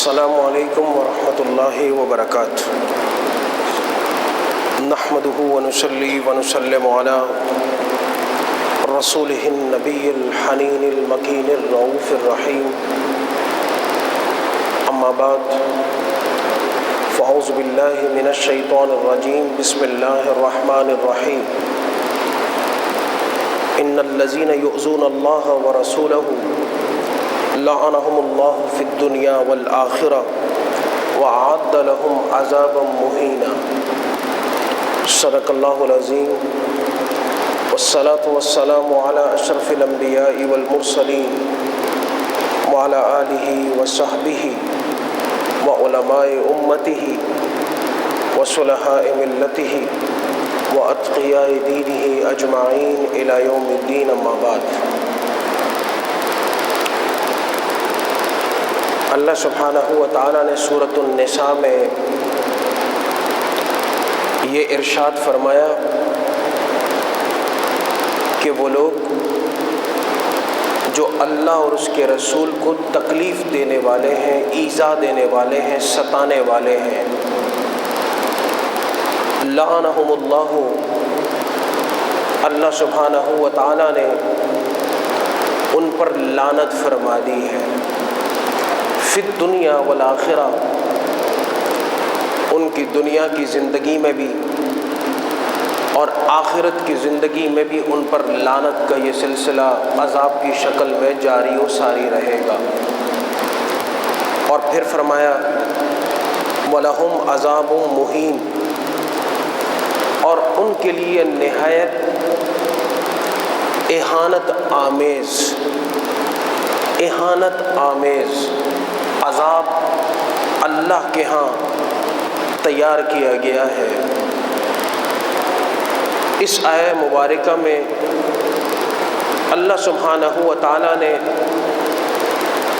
السلام علیکم ورحمۃ اللہ وبرکاتہ۔ نحمده ونصلی ونسلم علی رسولہ النبی الحنین المکین الرؤوف الرحیم، اما بعد فاعوذ باللہ من الشیطان الرجیم، بسم اللہ الرحمن الرحیم۔ ان الذین یؤذون اللہ ورسولہ لعنهم اللہ فی الدنیا والآخرہ وأعد لهم عذابا مہینا۔ صدق اللہ العظیم، والصلاة والسلام علی اشرف الانبیاء والمرسلین وعلی آلہ وصحبہ وعلماء امتہ وصلحاء ملتہ واتقیاء دینہ اجمعین الی یوم الدین، اما بعد۔ اللہ سبحانہ و تعالیٰ نے سورۃ النساء میں یہ ارشاد فرمایا کہ وہ لوگ جو اللہ اور اس کے رسول کو تکلیف دینے والے ہیں، ایذا دینے والے ہیں، ستانے والے ہیں، لعنہم اللہ، اللہ سبحانہ و تعالیٰ نے ان پر لعنت فرما دی ہے، فی الدنیا والآخرہ، ان کی دنیا کی زندگی میں بھی اور آخرت کی زندگی میں بھی ان پر لعنت کا یہ سلسلہ عذاب کی شکل میں جاری و ساری رہے گا۔ اور پھر فرمایا وَلَهُمْ عَذَابٌ مُّهِينٌ، اور ان کے لیے نہایت اہانت آمیز عذاب اللہ کے ہاں تیار کیا گیا ہے۔ اس آیہ مبارکہ میں اللہ سبحانہ و تعالیٰ نے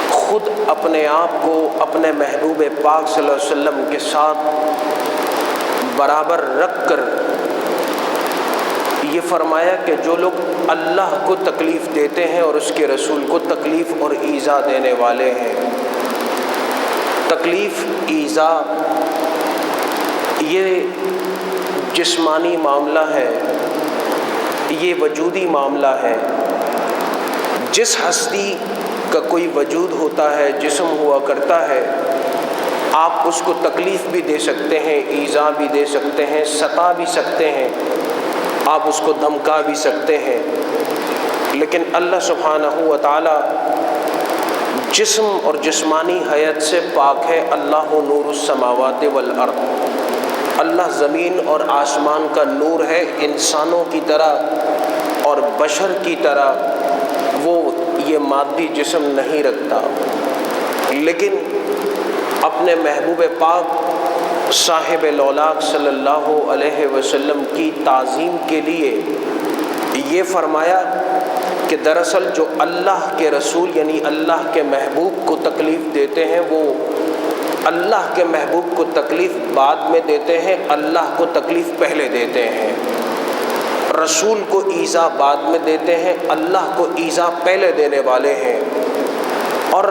خود اپنے آپ کو اپنے محبوب پاک صلی اللہ علیہ وسلم کے ساتھ برابر رکھ کر یہ فرمایا کہ جو لوگ اللہ کو تکلیف دیتے ہیں اور اس کے رسول کو تکلیف اور ایذا دینے والے ہیں، تکلیف ایذا یہ جسمانی معاملہ ہے، یہ وجودی معاملہ ہے۔ جس ہستی کا کوئی وجود ہوتا ہے، جسم ہوا کرتا ہے، آپ اس کو تکلیف بھی دے سکتے ہیں، ایذا بھی دے سکتے ہیں، ستا بھی سکتے ہیں، آپ اس کو دھمکا بھی سکتے ہیں، لیکن اللہ سبحانہ و تعالی جسم اور جسمانی حیات سے پاک ہے۔ اللہ نور السماوات والارض، اللہ زمین اور آسمان کا نور ہے، انسانوں کی طرح اور بشر کی طرح وہ یہ مادی جسم نہیں رکھتا، لیکن اپنے محبوب پاک صاحب لولاک صلی اللہ علیہ وسلم کی تعظیم کے لیے یہ فرمایا کہ دراصل جو اللہ کے رسول یعنی اللہ کے محبوب کو تکلیف دیتے ہیں، وہ اللہ کے محبوب کو تکلیف بعد میں دیتے ہیں، اللہ کو تکلیف پہلے دیتے ہیں۔ رسول کو ایذا بعد میں دیتے ہیں، اللہ کو ایذا پہلے دینے والے ہیں، اور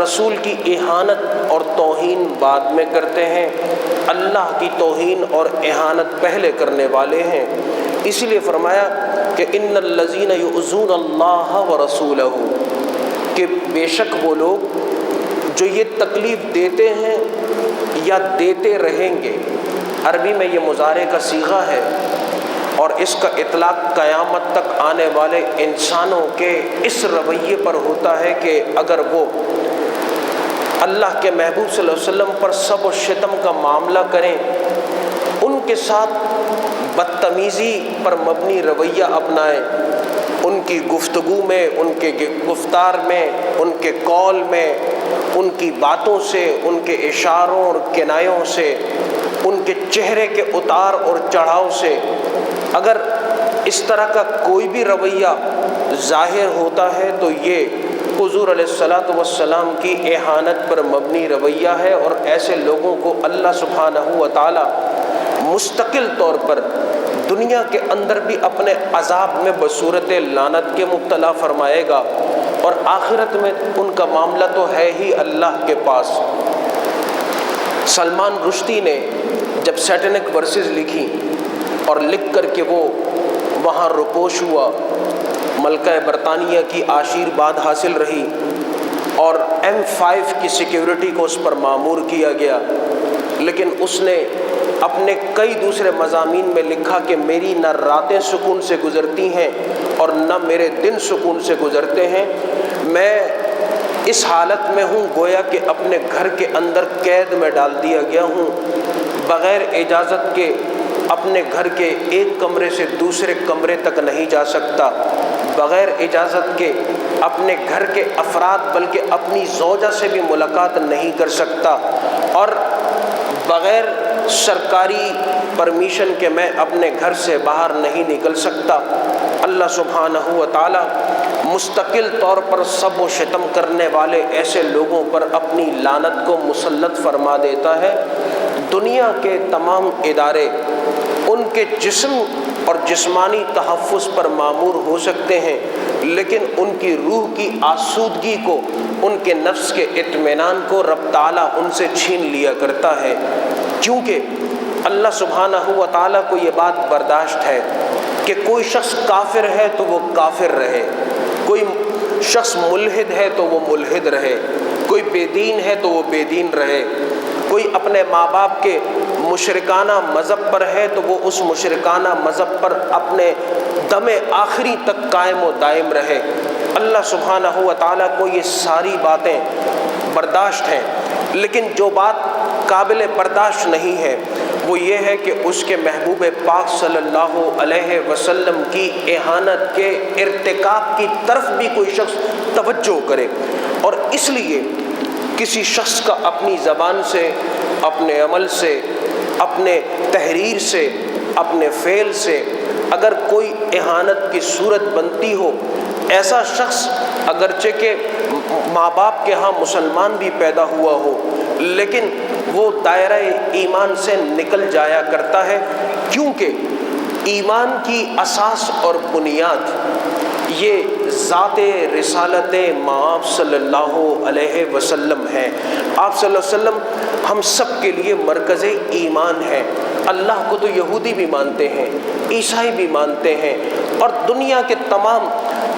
رسول کی اہانت اور توہین بعد میں کرتے ہیں، اللہ کی توہین اور اہانت پہلے کرنے والے ہیں۔ اس لیے فرمایا کہ ان الذین یؤذون اللہ ورسولہ، کہ بے شک وہ لوگ جو یہ تکلیف دیتے ہیں یا دیتے رہیں گے۔ عربی میں یہ مضارع کا صیغہ ہے اور اس کا اطلاق قیامت تک آنے والے انسانوں کے اس رویے پر ہوتا ہے کہ اگر وہ اللہ کے محبوب صلی اللہ علیہ وسلم پر سب و شتم کا معاملہ کریں، ان کے ساتھ بدتمیزی پر مبنی رویہ اپنائیں، ان کی گفتگو میں، ان کے گفتار میں، ان کے قول میں، ان کی باتوں سے، ان کے اشاروں اور کنایوں سے، ان کے چہرے کے اتار اور چڑھاؤ سے اگر اس طرح کا کوئی بھی رویہ ظاہر ہوتا ہے تو یہ حضور علیہ الصلاۃ والسلام کی اہانت پر مبنی رویہ ہے، اور ایسے لوگوں کو اللہ سبحانہ و تعالی مستقل طور پر دنیا کے اندر بھی اپنے عذاب میں بصورت لعنت کے مبتلا فرمائے گا، اور آخرت میں ان کا معاملہ تو ہے ہی اللہ کے پاس۔ سلمان رشدی نے جب سیٹنک ورسز لکھی اور لکھ کر کے وہ وہاں روپوش ہوا، ملکہ برطانیہ کی آشیرواد حاصل رہی اور M5 کی سیکیورٹی کو اس پر مامور کیا گیا، لیکن اس نے اپنے کئی دوسرے مضامین میں لکھا کہ میری نہ راتیں سکون سے گزرتی ہیں اور نہ میرے دن سکون سے گزرتے ہیں، میں اس حالت میں ہوں گویا کہ اپنے گھر کے اندر قید میں ڈال دیا گیا ہوں، بغیر اجازت کے اپنے گھر کے ایک کمرے سے دوسرے کمرے تک نہیں جا سکتا، بغیر اجازت کے اپنے گھر کے افراد بلکہ اپنی زوجہ سے بھی ملاقات نہیں کر سکتا، اور بغیر سرکاری پرمیشن کے میں اپنے گھر سے باہر نہیں نکل سکتا۔ اللہ سبحانہ و تعالی مستقل طور پر سب و شتم کرنے والے ایسے لوگوں پر اپنی لعنت کو مسلط فرما دیتا ہے۔ دنیا کے تمام ادارے ان کے جسم اور جسمانی تحفظ پر مامور ہو سکتے ہیں، لیکن ان کی روح کی آسودگی کو، ان کے نفس کے اطمینان کو رب تعالیٰ ان سے چھین لیا کرتا ہے، کیونکہ اللہ سبحانہ و تعالیٰ کو یہ بات برداشت ہے کہ کوئی شخص کافر ہے تو وہ کافر رہے، کوئی شخص ملحد ہے تو وہ ملحد رہے، کوئی بے دین ہے تو وہ بے دین رہے، کوئی اپنے ماں باپ کے مشرکانہ مذہب پر ہے تو وہ اس مشرکانہ مذہب پر اپنے دم آخری تک قائم و دائم رہے۔ اللہ سبحانہ و تعالیٰ کو یہ ساری باتیں برداشت ہیں، لیکن جو بات قابل برداشت نہیں ہے وہ یہ ہے کہ اس کے محبوب پاک صلی اللہ علیہ وسلم کی اہانت کے ارتکاب کی طرف بھی کوئی شخص توجہ کرے، اور اس لیے کسی شخص کا اپنی زبان سے، اپنے عمل سے، اپنے تحریر سے، اپنے فعل سے اگر کوئی اہانت کی صورت بنتی ہو، ایسا شخص اگرچہ کہ ماں باپ کے ہاں مسلمان بھی پیدا ہوا ہو لیکن وہ دائرہ ایمان سے نکل جایا کرتا ہے، کیونکہ ایمان کی اساس اور بنیاد یہ ذات رسالت مآب صلی اللہ علیہ وسلم ہے۔ آپ صلی اللہ علیہ وسلم ہم سب کے لیے مرکز ایمان ہے۔ اللہ کو تو یہودی بھی مانتے ہیں، عیسائی بھی مانتے ہیں، اور دنیا کے تمام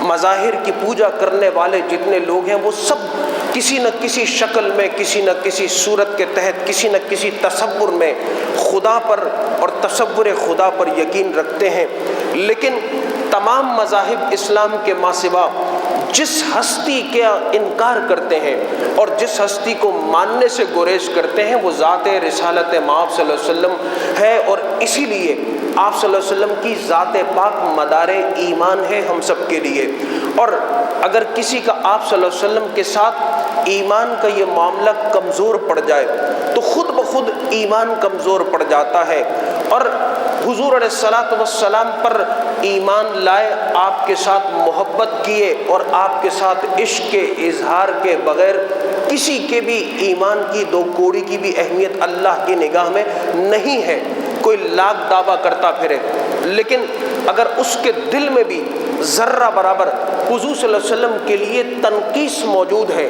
مظاہر کی پوجا کرنے والے جتنے لوگ ہیں وہ سب کسی نہ کسی شکل میں، کسی نہ کسی صورت کے تحت، کسی نہ کسی تصور میں خدا پر اور تصور خدا پر یقین رکھتے ہیں، لیکن تمام مذاہب اسلام کے ماں سوا جس ہستی کا انکار کرتے ہیں اور جس ہستی کو ماننے سے گریز کرتے ہیں وہ ذات رسالت مآب صلی اللہ علیہ وسلم ہے، اور اسی لیے آپ صلی اللہ علیہ وسلم کی ذات پاک مدار ایمان ہے ہم سب کے لیے۔ اور اگر کسی کا آپ صلی اللہ علیہ وسلم کے ساتھ ایمان کا یہ معاملہ کمزور پڑ جائے تو خود بخود ایمان کمزور پڑ جاتا ہے، اور حضور علیہ الصلاۃ والسلام پر ایمان لائے، آپ کے ساتھ محبت کیے اور آپ کے ساتھ عشق کے اظہار کے بغیر کسی کے بھی ایمان کی دو کوڑی کی بھی اہمیت اللہ کی نگاہ میں نہیں ہے۔ کوئی لاکھ دعویٰ کرتا پھرے، لیکن اگر اس کے دل میں بھی ذرہ برابر حضور صلی اللہ علیہ وسلم کے لیے تنقیص موجود ہے،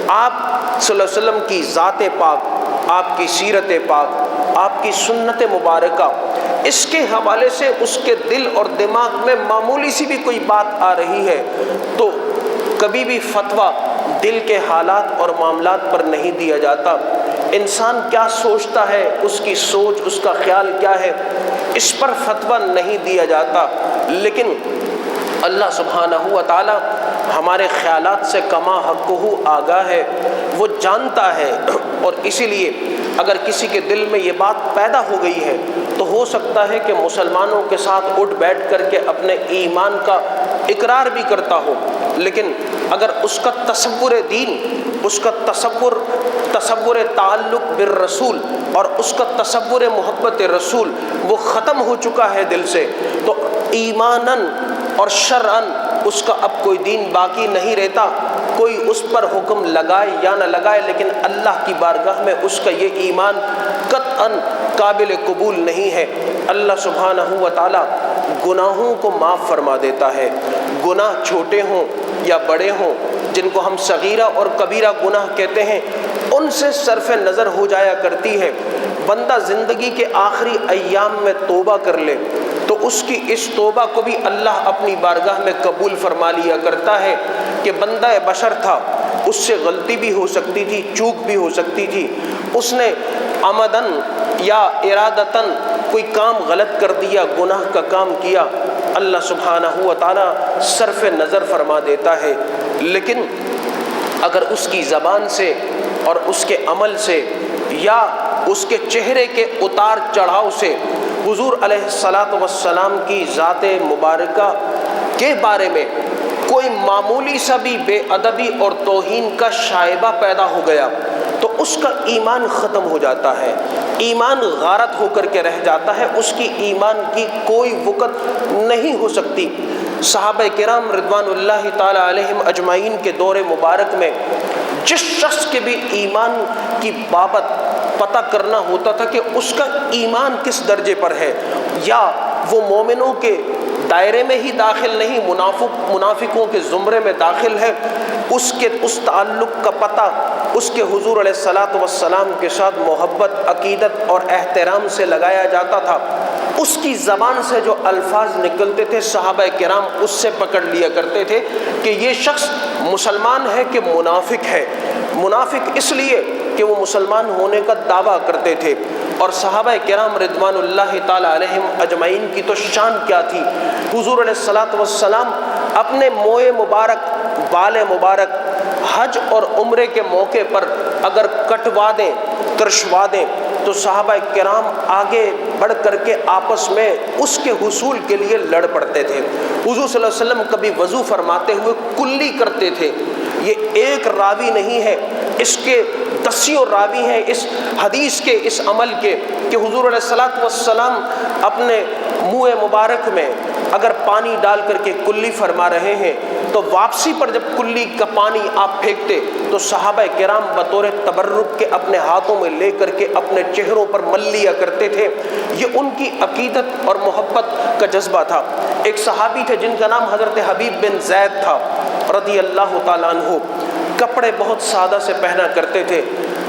آپ صلی اللہ علیہ وسلم کی ذات پاک، آپ کی سیرت پاک، آپ کی سنت مبارکہ، اس کے حوالے سے اس کے دل اور دماغ میں معمولی سی بھی کوئی بات آ رہی ہے تو کبھی بھی فتویٰ دل کے حالات اور معاملات پر نہیں دیا جاتا۔ انسان کیا سوچتا ہے، اس کی سوچ، اس کا خیال کیا ہے، اس پر فتویٰ نہیں دیا جاتا، لیکن اللہ سبحانہ و تعالی ہمارے خیالات سے کما حقہ آگاہ ہے، وہ جانتا ہے، اور اسی لیے اگر کسی کے دل میں یہ بات پیدا ہو گئی ہے تو ہو سکتا ہے کہ مسلمانوں کے ساتھ اٹھ بیٹھ کر کے اپنے ایمان کا اقرار بھی کرتا ہو، لیکن اگر اس کا تصور دین، اس کا تصور تعلق بالرسول اور اس کا تصور محبت رسول وہ ختم ہو چکا ہے دل سے، تو ایماناً اور شرعاً اس کا اب کوئی دین باقی نہیں رہتا۔ کوئی اس پر حکم لگائے یا نہ لگائے، لیکن اللہ کی بارگاہ میں اس کا یہ ایمان قطعاً قابل قبول نہیں ہے۔ اللہ سبحانہ و تعالی گناہوں کو معاف فرما دیتا ہے، گناہ چھوٹے ہوں یا بڑے ہوں، جن کو ہم صغیرہ اور کبیرہ گناہ کہتے ہیں، ان سے صرف نظر ہو جایا کرتی ہے۔ بندہ زندگی کے آخری ایام میں توبہ کر لے تو اس کی اس توبہ کو بھی اللہ اپنی بارگاہ میں قبول فرما لیا کرتا ہے کہ بندہ بشر تھا، اس سے غلطی بھی ہو سکتی تھی، چوک بھی ہو سکتی تھی، اس نے عمدن یا ارادتاً کوئی کام غلط کر دیا، گناہ کا کام کیا، اللہ سبحانہ و تعالیٰ صرف نظر فرما دیتا ہے۔ لیکن اگر اس کی زبان سے اور اس کے عمل سے یا اس کے چہرے کے اتار چڑھاؤ سے حضور علیہ السلام کی ذات مبارکہ کے بارے میں کوئی معمولی سا بھی بے ادبی اور توہین کا شائبہ پیدا ہو گیا تو اس کا ایمان ختم ہو جاتا ہے، ایمان غارت ہو کر کے رہ جاتا ہے، اس کی ایمان کی کوئی وقت نہیں ہو سکتی۔ صحابہ کرام رضوان اللہ تعالی علیہم اجمعین کے دور مبارک میں جس شخص کے بھی ایمان کی بابت پتہ کرنا ہوتا تھا کہ اس کا ایمان کس درجے پر ہے، یا وہ مومنوں کے دائرے میں ہی داخل نہیں، منافقوں کے زمرے میں داخل ہے، اس تعلق کا پتہ اس کے حضور علیہ السلام کے ساتھ محبت، عقیدت اور احترام سے لگایا جاتا تھا۔ اس کی زبان سے جو الفاظ نکلتے تھے صحابہ کرام اس سے پکڑ لیا کرتے تھے کہ یہ شخص مسلمان ہے کہ منافق ہے۔ منافق اس لیے کہ وہ مسلمان ہونے کا دعویٰ کرتے تھے، اور صحابہ کرام رضوان اللہ تعالی علیہم اجمعین کی تو شان کیا تھی۔ حضور علیہ السلام اپنے موئے مبارک، بال مبارک حج اور عمرے کے موقع پر اگر کٹوا دیں، ترشوا دیں تو صحابہ کرام آگے بڑھ کر کے آپس میں اس کے حصول کے لیے لڑ پڑتے تھے۔ حضور صلی اللہ علیہ وسلم کبھی وضو فرماتے ہوئے کلی کرتے تھے۔ یہ ایک راوی نہیں ہے، اس کے دسیوں راوی ہیں اس حدیث کے، اس عمل کے، کہ حضور علیہ السلام اپنے منہ مبارک میں اگر پانی ڈال کر کے کلی فرما رہے ہیں تو واپسی پر جب کلی کا پانی آپ پھینکتے تو صحابہ کرام بطور تبرک کے اپنے ہاتھوں میں لے کر کے اپنے چہروں پر مل لیا کرتے تھے۔ یہ ان کی عقیدت اور محبت کا جذبہ تھا۔ ایک صحابی تھے جن کا نام حضرت حبیب بن زید تھا رضی اللہ تعالیٰ عنہ، کپڑے بہت سادہ سے پہنا کرتے تھے،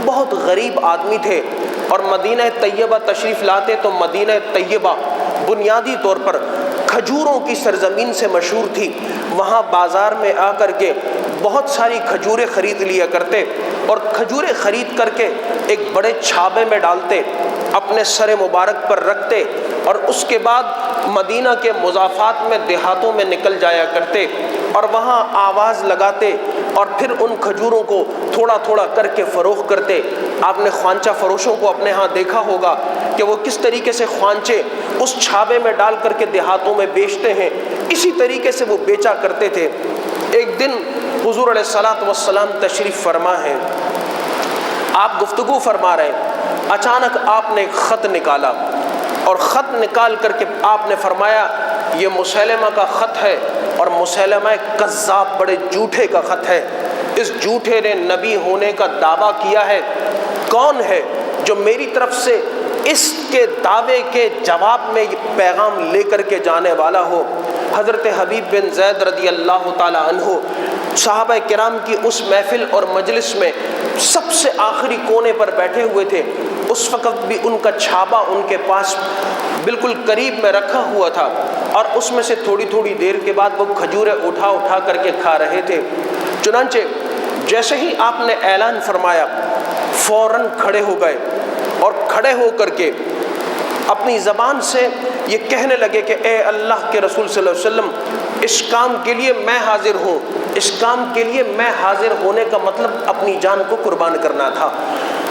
بہت غریب آدمی تھے، اور مدینہ طیبہ تشریف لاتے تو مدینہ طیبہ بنیادی طور پر کھجوروں کی سرزمین سے مشہور تھی۔ وہاں بازار میں آ کر کے بہت ساری کھجوریں خرید لیا کرتے، اور کھجوریں خرید کر کے ایک بڑے چھابے میں ڈالتے، اپنے سر مبارک پر رکھتے، اور اس کے بعد مدینہ کے مضافات میں دیہاتوں میں نکل جایا کرتے اور وہاں آواز لگاتے، اور پھر ان کھجوروں کو تھوڑا تھوڑا کر کے فروخت کرتے۔ آپ نے خوانچہ فروشوں کو اپنے ہاں دیکھا ہوگا کہ وہ کس طریقے سے خوانچے اس چھابے میں ڈال کر کے دیہاتوں میں بیچتے ہیں، اسی طریقے سے وہ بیچا کرتے تھے۔ ایک دن حضور علیہ السلام تشریف فرما ہے، آپ گفتگو فرما رہے ہیں، اچانک آپ نے ایک خط نکالا، اور خط نکال کر کے آپ نے فرمایا یہ مسیلمہ کا خط ہے، اور مسیلمہ کذاب بڑے جھوٹے کا خط ہے، اس جھوٹے نے نبی ہونے کا دعویٰ کیا ہے، کون ہے جو میری طرف سے اس کے دعوے کے جواب میں یہ پیغام لے کر کے جانے والا ہو۔ حضرت حبیب بن زید رضی اللہ تعالی عنہ صحابہ کرام کی اس محفل اور مجلس میں سب سے آخری کونے پر بیٹھے ہوئے تھے۔ اس وقت بھی ان کا چھابا ان کے پاس بالکل قریب میں رکھا ہوا تھا، اور اس میں سے تھوڑی تھوڑی دیر کے بعد وہ کھجوریں اٹھا اٹھا کر کے کھا رہے تھے۔ چنانچہ جیسے ہی آپ نے اعلان فرمایا فوراً کھڑے ہو گئے، اور کھڑے ہو کر کے اپنی زبان سے یہ کہنے لگے کہ اے اللہ کے رسول صلی اللہ علیہ وسلم، اس کام کے لیے میں حاضر ہوں، اس کام کے لیے میں حاضر ہونے کا مطلب اپنی جان کو قربان کرنا تھا۔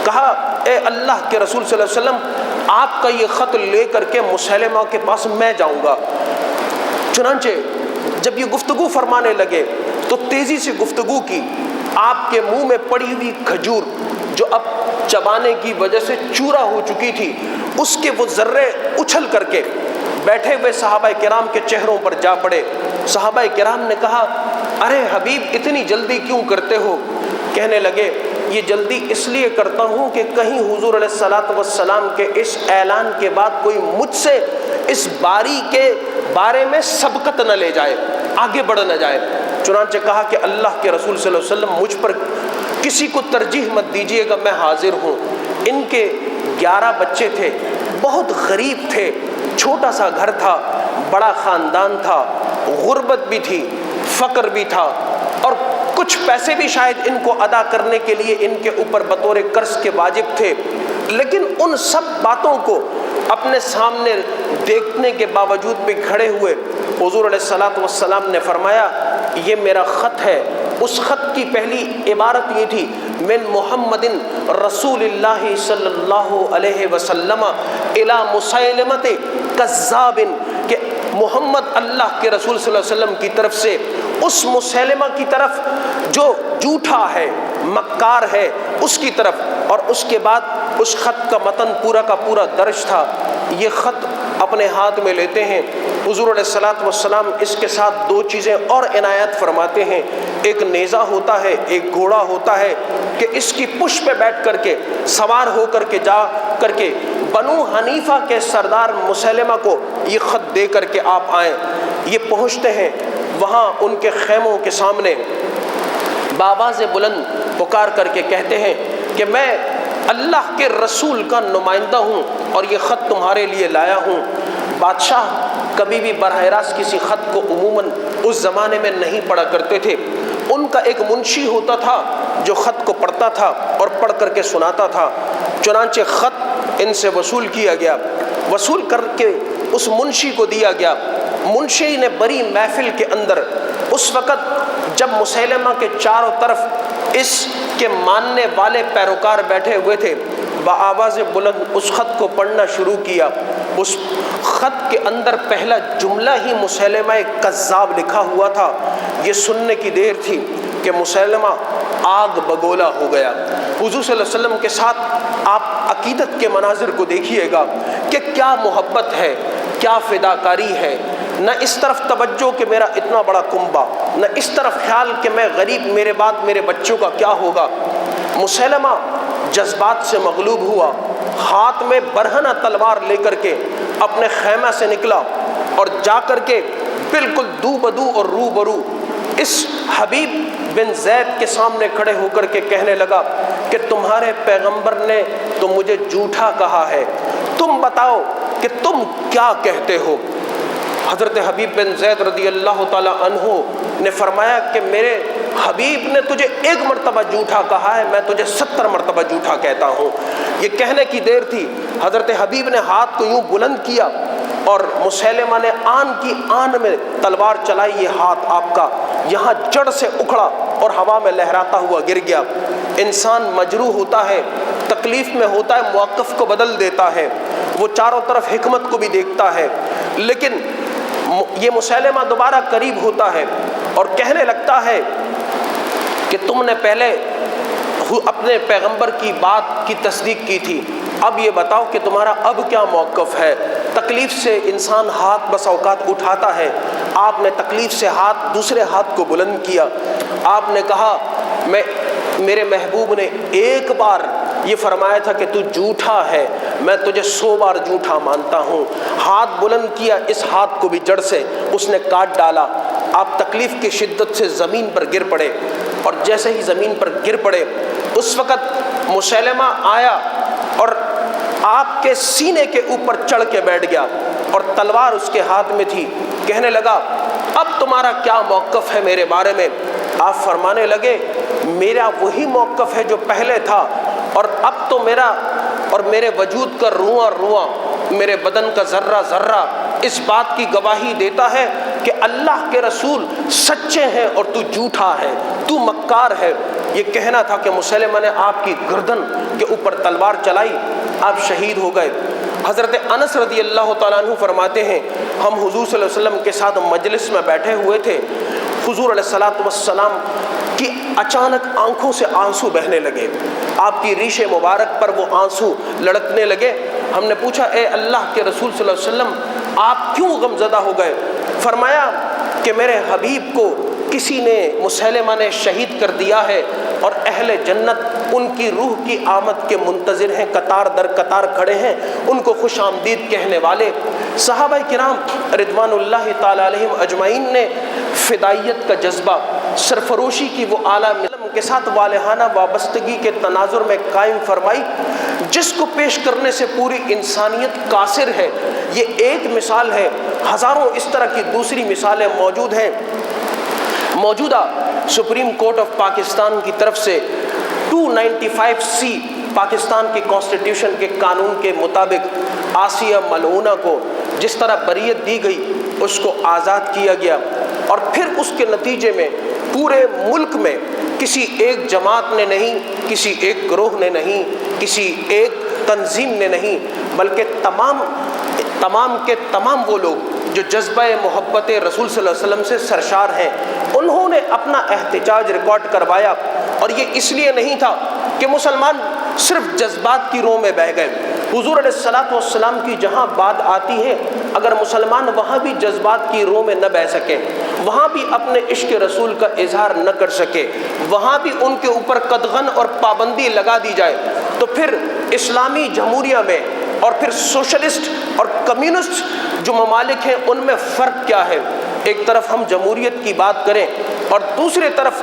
کہا اے اللہ کے رسول صلی اللہ علیہ وسلم، آپ کا یہ خط لے کر کے مسیلمہ کے پاس میں جاؤں گا۔ چنانچہ جب یہ گفتگو فرمانے لگے تو تیزی سے گفتگو کی، آپ کے منہ میں پڑی ہوئی کھجور جو اب چبانے کی وجہ سے چورا ہو چکی تھی، اس کے وہ ذرے اچھل کر کے بیٹھے ہوئے صحابہ کرام کے چہروں پر جا پڑے۔ صحابہ کرام نے کہا ارے حبیب اتنی جلدی کیوں کرتے ہو؟ کہنے لگے یہ جلدی اس لیے کرتا ہوں کہ کہیں حضور علیہ السلام کے اس اعلان کے بعد کوئی مجھ سے اس باری کے بارے میں سبقت نہ لے جائے، آگے بڑھ نہ جائے۔ چنانچہ کہا کہ اللہ کے رسول صلی اللہ علیہ وسلم، مجھ پر کسی کو ترجیح مت دیجیے گا، میں حاضر ہوں۔ ان کے 11 بچے تھے، بہت غریب تھے، چھوٹا سا گھر تھا، بڑا خاندان تھا، غربت بھی تھی، فقر بھی تھا، اور کچھ پیسے بھی شاید ان کو ادا کرنے کے لیے ان کے اوپر بطور قرض کے واجب تھے۔ لیکن ان سب باتوں کو اپنے سامنے دیکھنے کے باوجود بھی کھڑے ہوئے حضور علیہ الصلوۃ والسلام نے فرمایا یہ میرا خط ہے۔ اس خط کی پہلی عبارت یہ تھی من محمد رسول اللہ صلی اللہ علیہ وسلم الی مسیلمۃ کذاب، کہ محمد اللہ کے رسول صلی اللہ علیہ وسلم کی طرف سے اس مسیلمہ کی طرف جو جھوٹا ہے، مکار ہے، اس کی طرف۔ اور اس کے بعد اس خط کا متن پورا کا پورا درج تھا۔ یہ خط اپنے ہاتھ میں لیتے ہیں حضور علیہ الصلوۃ والسلام، اس کے ساتھ 2 چیزیں اور عنایت فرماتے ہیں۔ ایک نیزہ ہوتا ہے، ایک گھوڑا ہوتا ہے، کہ اس کی پشت پہ بیٹھ کر کے سوار ہو کر کے جا کر کے بنو حنیفہ کے سردار مسیلمہ کو یہ خط دے کر کے آپ آئیں۔ یہ پہنچتے ہیں وہاں ان کے خیموں کے سامنے، بآواز بلند پکار کر کے کہتے ہیں کہ میں اللہ کے رسول کا نمائندہ ہوں اور یہ خط تمہارے لیے لایا ہوں۔ بادشاہ کبھی بھی براہ راست کسی خط کو عموماً اس زمانے میں نہیں پڑھا کرتے تھے، ان کا ایک منشی ہوتا تھا جو خط کو پڑھتا تھا اور پڑھ کر کے سناتا تھا۔ چنانچہ خط ان سے وصول کیا گیا، وصول کر کے اس منشی کو دیا گیا۔ منشی نے بڑی محفل کے اندر اس وقت جب مسیلمہ کے چاروں طرف اس کے ماننے والے پیروکار بیٹھے ہوئے تھے، بآواز بلند اس خط کو پڑھنا شروع کیا۔ اس خط کے اندر پہلا جملہ ہی مسیلمہ کذاب لکھا ہوا تھا۔ یہ سننے کی دیر تھی کہ مسیلمہ آگ بگولا ہو گیا۔ حضور صلی اللہ علیہ وسلم کے ساتھ آپ عقیدت کے مناظر کو دیکھیے گا کہ کیا محبت ہے، کیا فداکاری ہے۔ نہ اس طرف توجہ کہ میرا اتنا بڑا کنبہ، نہ اس طرف خیال کہ میں غریب، میرے بعد میرے بچوں کا کیا ہوگا۔ مسیلمہ جذبات سے مغلوب ہوا، ہاتھ میں برہنہ تلوار لے کر کے اپنے خیمہ سے نکلا اور جا کر کے بالکل دو بدو اور روبرو اس حبیب بن زید کے سامنے کھڑے ہو کر کے کہنے لگا کہ تمہارے پیغمبر نے تو مجھے جھوٹا کہا ہے، تم بتاؤ کہ تم کیا کہتے ہو۔ حضرت حبیب بن زید رضی اللہ تعالی عنہ نے فرمایا کہ میرے حبیب نے تجھے 1 مرتبہ جھوٹا کہا ہے، میں تجھے 70 مرتبہ جھوٹا کہتا ہوں۔ یہ کہنے کی دیر تھی، حضرت حبیب نے ہاتھ کو یوں بلند کیا اور مسیلمہ نے آن کی آن میں تلوار چلائی۔ یہ ہاتھ آپ کا یہاں جڑ سے اکھڑا اور ہوا میں لہراتا ہوا گر گیا۔ انسان مجروح ہوتا ہے، تکلیف میں ہوتا ہے، موقف کو بدل دیتا ہے، وہ چاروں طرف حکمت کو بھی دیکھتا ہے، لیکن یہ مسیلمہ دوبارہ قریب ہوتا ہے اور کہنے لگتا ہے کہ تم نے پہلے اپنے پیغمبر کی بات کی تصدیق کی تھی، اب یہ بتاؤ کہ تمہارا اب کیا موقف ہے۔ تکلیف سے انسان ہاتھ بس اوقات اٹھاتا ہے، آپ نے تکلیف سے ہاتھ دوسرے ہاتھ کو بلند کیا۔ آپ نے کہا میرے محبوب نے 1 بار یہ فرمایا تھا کہ تو جھوٹا ہے، میں تجھے 100 بار جھوٹا مانتا ہوں۔ ہاتھ بلند کیا، اس ہاتھ کو بھی جڑ سے اس نے کاٹ ڈالا۔ آپ تکلیف کی شدت سے زمین پر گر پڑے، اور جیسے ہی زمین پر گر پڑے اس وقت مسیلمہ آیا اور آپ کے سینے کے اوپر چڑھ کے بیٹھ گیا اور تلوار اس کے ہاتھ میں تھی۔ کہنے لگا اب تمہارا کیا موقف ہے میرے بارے میں؟ آپ فرمانے لگے میرا وہی موقف ہے جو پہلے تھا، اور اب تو میرا اور میرے وجود کا رواں رواں، میرے بدن کا ذرہ ذرہ اس بات کی گواہی دیتا ہے کہ اللہ کے رسول سچے ہیں اور تو جھوٹا ہے، تو مکار ہے۔ یہ کہنا تھا کہ مسیلمہ نے آپ کی گردن کے اوپر تلوار چلائی، آپ شہید ہو گئے۔ حضرت انس رضی اللہ تعالیٰ عنہ فرماتے ہیں ہم حضور صلی اللہ علیہ وسلم کے ساتھ مجلس میں بیٹھے ہوئے تھے، حضور علیہ الصلوۃ والسلام کی اچانک آنکھوں سے آنسو بہنے لگے، آپ کی ریش مبارک پر وہ آنسو لڑکنے لگے۔ ہم نے پوچھا اے اللہ کے رسول صلی اللہ علیہ وسلم آپ کیوں غمزدہ ہو گئے؟ فرمایا کہ میرے حبیب کو کسی نے مسیلمہ نے شہید کر دیا ہے اور اہل جنت ان کی روح کی آمد کے منتظر ہیں، قطار در قطار کھڑے ہیں ان کو خوش آمدید کہنے والے۔ صحابہ کرام رضوان اللہ تعالی علیہم اجمعین نے فدائیت کا جذبہ، سرفروشی کی وہ اعلیٰ علم کے ساتھ والہانہ وابستگی کے تناظر میں قائم فرمائی، جس کو پیش کرنے سے پوری انسانیت قاصر ہے۔ یہ ایک مثال ہے، ہزاروں اس طرح کی دوسری مثالیں موجود ہیں۔ موجودہ سپریم کورٹ آف پاکستان کی طرف سے 295C پاکستان کی کانسٹیٹیوشن کے قانون کے مطابق آسیہ ملعونہ کو جس طرح بریت دی گئی، اس کو آزاد کیا گیا، اور پھر اس کے نتیجے میں پورے ملک میں کسی ایک جماعت نے نہیں، کسی ایک گروہ نے نہیں، کسی ایک تنظیم نے نہیں، بلکہ تمام کے تمام وہ لوگ جو جذبہ محبت رسول صلی اللہ علیہ وسلم سے سرشار ہیں، انہوں نے اپنا احتجاج ریکارڈ کروایا۔ اور یہ اس لیے نہیں تھا کہ مسلمان صرف جذبات کی رو میں بہہ گئے۔ حضور علیہ الصلوۃ والسلام کی جہاں بات آتی ہے، اگر مسلمان وہاں بھی جذبات کی رو میں نہ بہہ سکے، وہاں بھی اپنے عشق رسول کا اظہار نہ کر سکے، وہاں بھی ان کے اوپر قدغن اور پابندی لگا دی جائے، تو پھر اسلامی جمہوریہ میں اور پھر سوشلسٹ اور کمیونسٹ جو ممالک ہیں ان میں فرق کیا ہے؟ ایک طرف ہم جمہوریت کی بات کریں اور دوسری طرف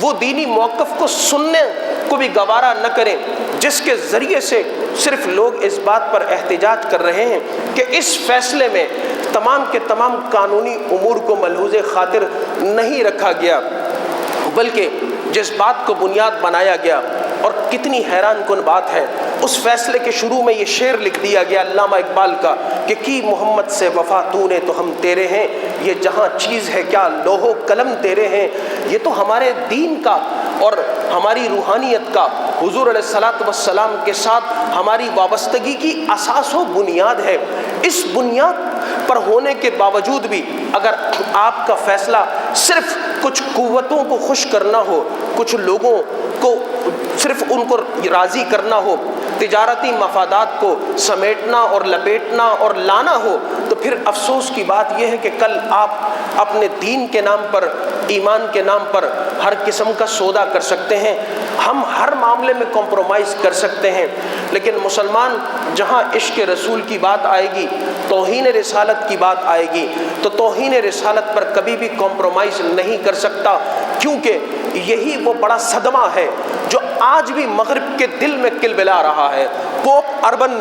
وہ دینی موقف کو سننے کو بھی گوارا نہ کریں، جس کے ذریعے سے صرف لوگ اس بات پر احتجاج کر رہے ہیں کہ اس فیصلے میں تمام کے تمام قانونی امور کو ملحوظ خاطر نہیں رکھا گیا، بلکہ جس بات کو بنیاد بنایا گیا، اور کتنی حیران کن بات ہے، اس فیصلے کے شروع میں یہ شعر لکھ دیا گیا علامہ اقبال کا کہ کی محمد سے وفا تو نے تو ہم تیرے ہیں، یہ جہاں چیز ہے کیا لوح و قلم تیرے ہیں۔ یہ تو ہمارے دین کا اور ہماری روحانیت کا، حضور علیہ الصلوۃ والسلام کے ساتھ ہماری وابستگی کی اساس و بنیاد ہے۔ اس بنیاد پر ہونے کے باوجود بھی اگر آپ کا فیصلہ صرف کچھ قوتوں کو خوش کرنا ہو، کچھ لوگوں کو صرف ان کو راضی کرنا ہو، تجارتی مفادات کو سمیٹنا اور لپیٹنا اور لانا ہو، تو پھر افسوس کی بات یہ ہے کہ کل آپ اپنے دین کے نام پر، ایمان کے نام پر ہر قسم کا سودا کر سکتے ہیں، ہم ہر معاملے میں کمپرومائز کر سکتے ہیں، لیکن مسلمان جہاں عشق رسول کی بات آئے گی، توہین رسالت کی بات آئے گی، تو توہین رسالت پر کبھی بھی کمپرومائز نہیں کر سکتا، کیونکہ یہی وہ بڑا صدمہ ہے جو آج بھی مغرب کے دل میں کلبلا رہا ہے۔ پوپ اربن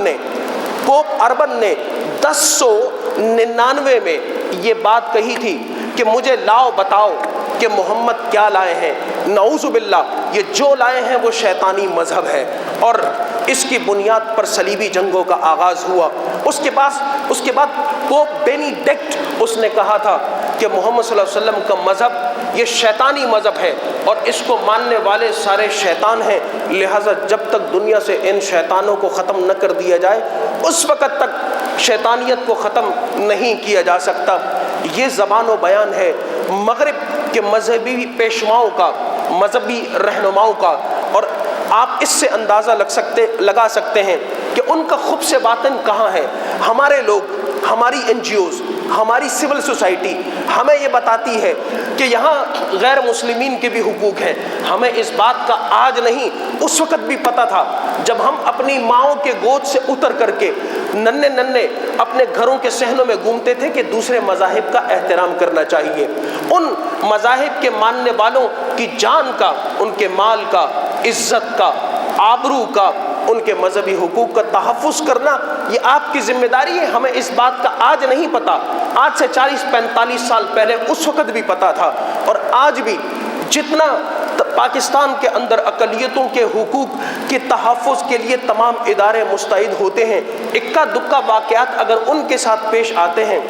نے 1099 میں یہ بات کہی تھی کہ مجھے لاؤ بتاؤ کہ محمد کیا لائے ہیں، نعوذ باللہ یہ جو لائے ہیں وہ شیطانی مذہب ہے، اور اس کی بنیاد پر صلیبی جنگوں کا آغاز ہوا۔ اس کے بعد پوپ بینیڈکٹ اس نے کہا تھا کہ محمد صلی اللہ علیہ وسلم کا مذہب یہ شیطانی مذہب ہے اور اس کو ماننے والے سارے شیطان ہیں، لہٰذا جب تک دنیا سے ان شیطانوں کو ختم نہ کر دیا جائے اس وقت تک شیطانیت کو ختم نہیں کیا جا سکتا۔ یہ زبان و بیان ہے مغرب کے مذہبی پیشواؤں کا، مذہبی رہنماؤں کا، اور آپ اس سے اندازہ لگا سکتے ہیں کہ ان کا خب سے باطن کہاں ہے۔ ہمارے لوگ، ہماری NGOs، ہماری سول سوسائٹی ہمیں یہ بتاتی ہے کہ یہاں غیر مسلمین کے بھی حقوق ہیں۔ ہمیں اس بات کا آج نہیں، اس وقت بھی پتہ تھا جب ہم اپنی ماؤں کے گود سے اتر کر کے ننھے اپنے گھروں کے صحنوں میں گھومتے تھے کہ دوسرے مذاہب کا احترام کرنا چاہیے، ان مذاہب کے ماننے والوں کی جان کا، ان کے مال کا، عزت کا، آبرو کا، ان کے مذہبی حقوق کا تحفظ کرنا یہ آپ کی ذمہ داری ہے۔ ہمیں اس بات کا آج نہیں پتہ، آج سے 40-45 سال پہلے اس وقت بھی پتہ تھا، اور آج بھی جتنا پاکستان کے اندر اقلیتوں کے حقوق کے تحفظ کے لیے تمام ادارے مستعد ہوتے ہیں، اکا دکا واقعات اگر ان کے ساتھ پیش آتے ہیں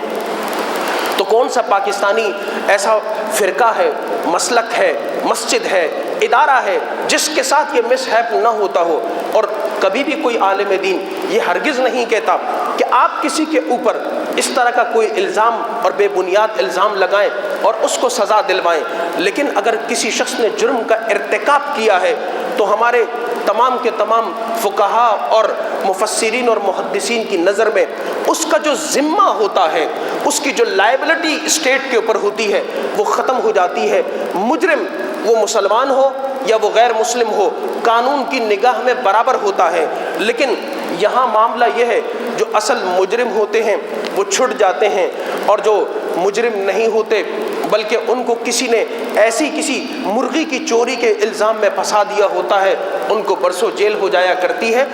تو کون سا پاکستانی ایسا فرقہ ہے، مسلک ہے، مسجد ہے، ادارہ ہے جس کے ساتھ یہ مس ہیپ نہ ہوتا ہو۔ اور کبھی بھی کوئی عالم دین یہ ہرگز نہیں کہتا کہ آپ کسی کے اوپر اس طرح کا کوئی الزام اور بے بنیاد الزام لگائیں اور اس کو سزا دلوائیں، لیکن اگر کسی شخص نے جرم کا ارتکاب کیا ہے تو ہمارے تمام کے تمام فقہا اور مفسرین اور محدثین کی نظر میں اس کا جو ذمہ ہوتا ہے، اس کی جو لائبلٹی اسٹیٹ کے اوپر ہوتی ہے وہ ختم ہو جاتی ہے۔ مجرم وہ مسلمان ہو یا وہ غیر مسلم ہو، قانون کی نگاہ میں برابر ہوتا ہے۔ لیکن یہاں معاملہ یہ ہے جو اصل مجرم ہوتے ہیں وہ چھٹ جاتے ہیں، اور جو مجرم نہیں ہوتے بلکہ ان کو کسی نے ایسی کسی مرغی کی چوری کے الزام میں پھنسا دیا ہوتا ہے، ان کو برسوں جیل ہو جایا کرتی ہے۔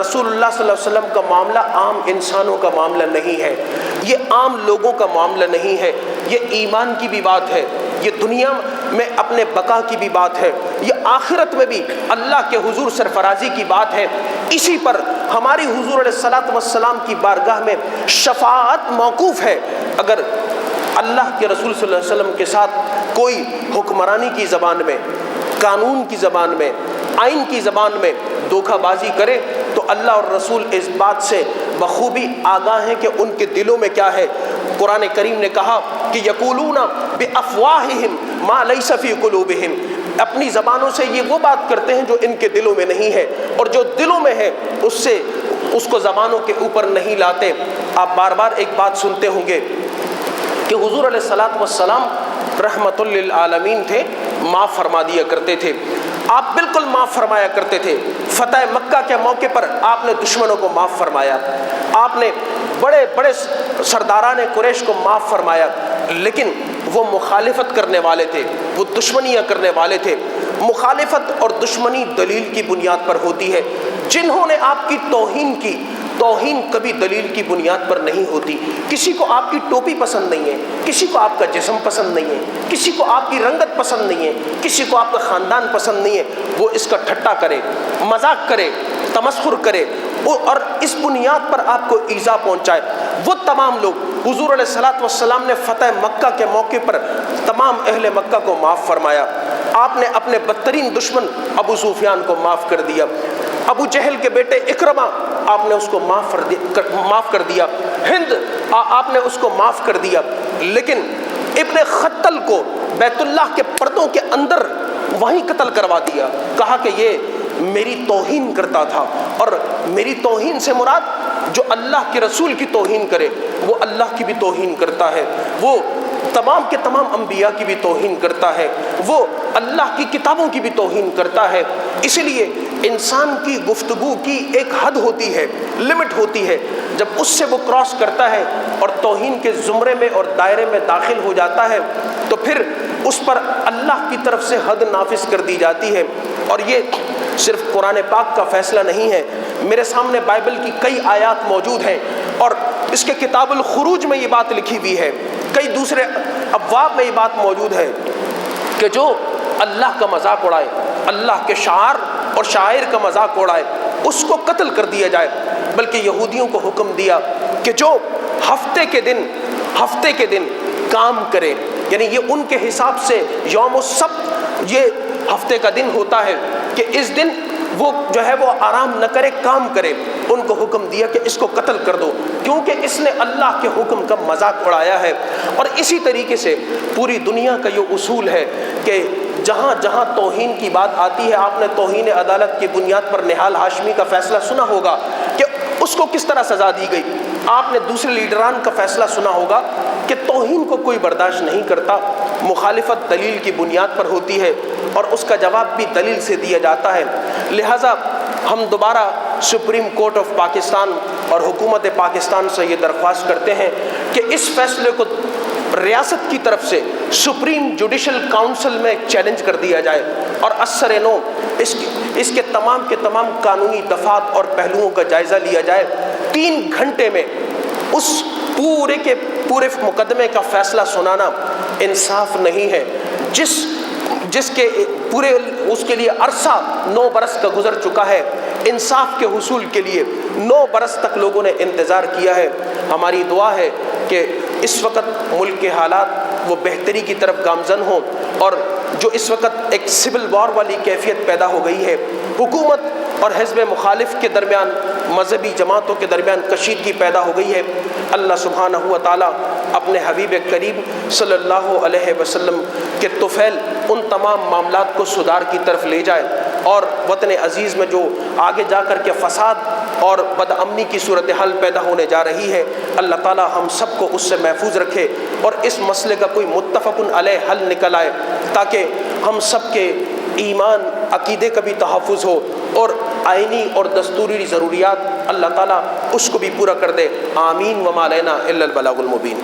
رسول اللہ صلی اللہ علیہ وسلم کا معاملہ عام انسانوں کا معاملہ نہیں ہے، یہ عام لوگوں کا معاملہ نہیں ہے، یہ ایمان کی بھی بات ہے، یہ دنیا میں اپنے بقا کی بھی بات ہے، یہ آخرت میں بھی اللہ کے حضور سرفرازی کی بات ہے۔ اسی پر ہماری حضور علیہ الصلوۃ والسلام کی بارگاہ میں شفاعت موقوف ہے۔ اگر اللہ کے رسول صلی اللہ علیہ وسلم کے ساتھ کوئی حکمرانی کی زبان میں، قانون کی زبان میں، آئین کی زبان میں دھوکہ بازی کرے تو اللہ اور رسول اس بات سے بخوبی آگاہ ہیں کہ ان کے دلوں میں کیا ہے۔ قرآن کریم نے کہا کہ یقولون بافواہہم ما لیس فی قلوبہم، اپنی زبانوں سے یہ وہ بات کرتے ہیں جو ان کے دلوں میں نہیں ہے، اور جو دلوں میں ہے اس کو زبانوں کے اوپر نہیں لاتے۔ آپ بار بار ایک بات سنتے ہوں گے کہ حضور علیہ الصلوۃ والسلام رحمت للعالمین تھے، معاف فرما دیا کرتے تھے۔ آپ بالکل معاف فرمایا کرتے تھے۔ فتح مکہ کے موقع پر آپ نے دشمنوں کو معاف فرمایا، آپ نے بڑے بڑے سرداران قریش کو معاف فرمایا، لیکن وہ مخالفت کرنے والے تھے، وہ دشمنیاں کرنے والے تھے۔ مخالفت اور دشمنی دلیل کی بنیاد پر ہوتی ہے۔ جنہوں نے آپ کی توہین کی، توہین کبھی دلیل کی بنیاد پر نہیں ہوتی۔ کسی کو آپ کی ٹوپی پسند نہیں ہے، کسی کو آپ کا جسم پسند نہیں ہے، کسی کو آپ کی رنگت پسند نہیں ہے، کسی کو آپ کا خاندان پسند نہیں ہے، وہ اس کا ٹھٹا کرے، مذاق کرے، تمسخر کرے اور اس بنیاد پر آپ کو ایذا پہنچائے۔ وہ تمام لوگ حضور علیہ الصلوۃ والسلام نے فتح مکہ کے موقع پر تمام اہل مکہ کو معاف فرمایا۔ آپ نے اپنے بدترین دشمن ابو سفیان کو معاف کر دیا، ابو جہل کے بیٹے اکرمہ آپ نے اس کو معاف کر دیا، ہند آپ نے اس کو معاف کر دیا، لیکن ابن خطل کو بیت اللہ کے پردوں کے اندر وہیں قتل کروا دیا۔ کہا کہ یہ میری توہین کرتا تھا، اور میری توہین سے مراد جو اللہ کے رسول کی توہین کرے وہ اللہ کی بھی توہین کرتا ہے، وہ تمام کے تمام انبیاء کی بھی توہین کرتا ہے، وہ اللہ کی کتابوں کی بھی توہین کرتا ہے۔ اسی لیے انسان کی گفتگو کی ایک حد ہوتی ہے، لمٹ ہوتی ہے، جب اس سے وہ کراس کرتا ہے اور توہین کے زمرے میں اور دائرے میں داخل ہو جاتا ہے تو پھر اس پر اللہ کی طرف سے حد نافذ کر دی جاتی ہے۔ اور یہ صرف قرآن پاک کا فیصلہ نہیں ہے، میرے سامنے بائبل کی کئی آیات موجود ہیں، اور اس کے کتاب الخروج میں یہ بات لکھی ہوئی ہے، کئی دوسرے ابواب میں یہ بات موجود ہے کہ جو اللہ کا مذاق اڑائے، اللہ کے شعار اور شاعر کا مذاق اڑائے، اس کو قتل کر دیا جائے۔ بلکہ یہودیوں کو حکم دیا کہ جو ہفتے کے دن کام کرے، یعنی یہ ان کے حساب سے یوم السبت یہ ہفتے کا دن ہوتا ہے کہ اس دن وہ جو ہے وہ آرام نہ کرے، کام کرے۔ ان کو حکم دیا کہ اس کو قتل کر دو، کیونکہ اس نے اللہ کے حکم کا مذاق اڑایا ہے۔ اور اسی طریقے سے پوری دنیا کا یہ اصول ہے کہ جہاں جہاں توہین کی بات آتی ہے، آپ نے توہین عدالت کی بنیاد پر نہال ہاشمی کا فیصلہ سنا ہوگا کہ اس کو کس طرح سزا دی گئی۔ آپ نے دوسرے لیڈران کا فیصلہ سنا ہوگا کہ توہین کو کوئی برداشت نہیں کرتا، مخالفت دلیل کی بنیاد پر ہوتی ہے اور اس کا جواب بھی دلیل سے دیا جاتا ہے۔ لہٰذا ہم دوبارہ سپریم کورٹ آف پاکستان اور حکومت پاکستان سے یہ درخواست کرتے ہیں کہ اس فیصلے کو ریاست کی طرف سے سپریم جوڈیشل کاؤنسل میں چیلنج کر دیا جائے اور اثر نو اس کے تمام قانونی دفعات اور پہلوؤں کا جائزہ لیا جائے۔ 3 گھنٹے میں اس پورے کے پورے مقدمے کا فیصلہ سنانا انصاف نہیں ہے۔ جس کے پورے اس کے لیے عرصہ 9 برس کا گزر چکا ہے، انصاف کے حصول کے لیے 9 برس تک لوگوں نے انتظار کیا ہے۔ ہماری دعا ہے کہ اس وقت ملک کے حالات وہ بہتری کی طرف گامزن ہوں، اور جو اس وقت ایک سول وار والی کیفیت پیدا ہو گئی ہے، حکومت اور حزب مخالف کے درمیان، مذہبی جماعتوں کے درمیان کشیدگی پیدا ہو گئی ہے، اللہ سبحانہ و تعالیٰ اپنے حبیب کریم صلی اللہ علیہ وسلم کے طفیل ان تمام معاملات کو سدھار کی طرف لے جائے، اور وطن عزیز میں جو آگے جا کر کے فساد اور بدامنی کی صورتحال پیدا ہونے جا رہی ہے، اللہ تعالی ہم سب کو اس سے محفوظ رکھے اور اس مسئلے کا کوئی متفق علیہ حل نکل آئے تاکہ ہم سب کے ایمان عقیدے کا بھی تحفظ ہو اور آئینی اور دستوری ضروریات اللہ تعالیٰ اس کو بھی پورا کر دے۔ آمین وما علینا الا البلاغ المبین۔